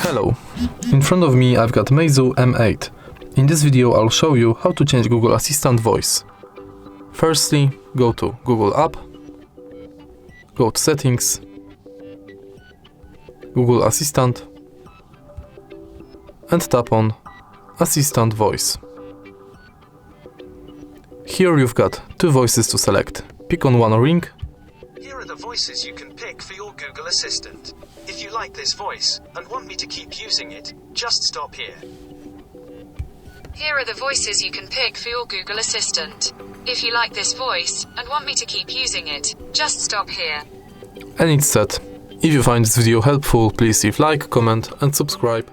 Hello, in front of me I've got MEIZU M8. In this video I'll show you how to change Google Assistant voice. Firstly, go to Google app, go to Settings, Google Assistant and tap on Assistant Voice. Here you've got two voices to select. Pick on one or ring. Here are the voices you can pick for your Google Assistant. If you like this voice and want me to keep using it, just stop here. Here are the voices you can pick for your Google Assistant. If you like this voice and want me to keep using it, just stop here. And it's set. If you find this video helpful, please leave like, comment and subscribe.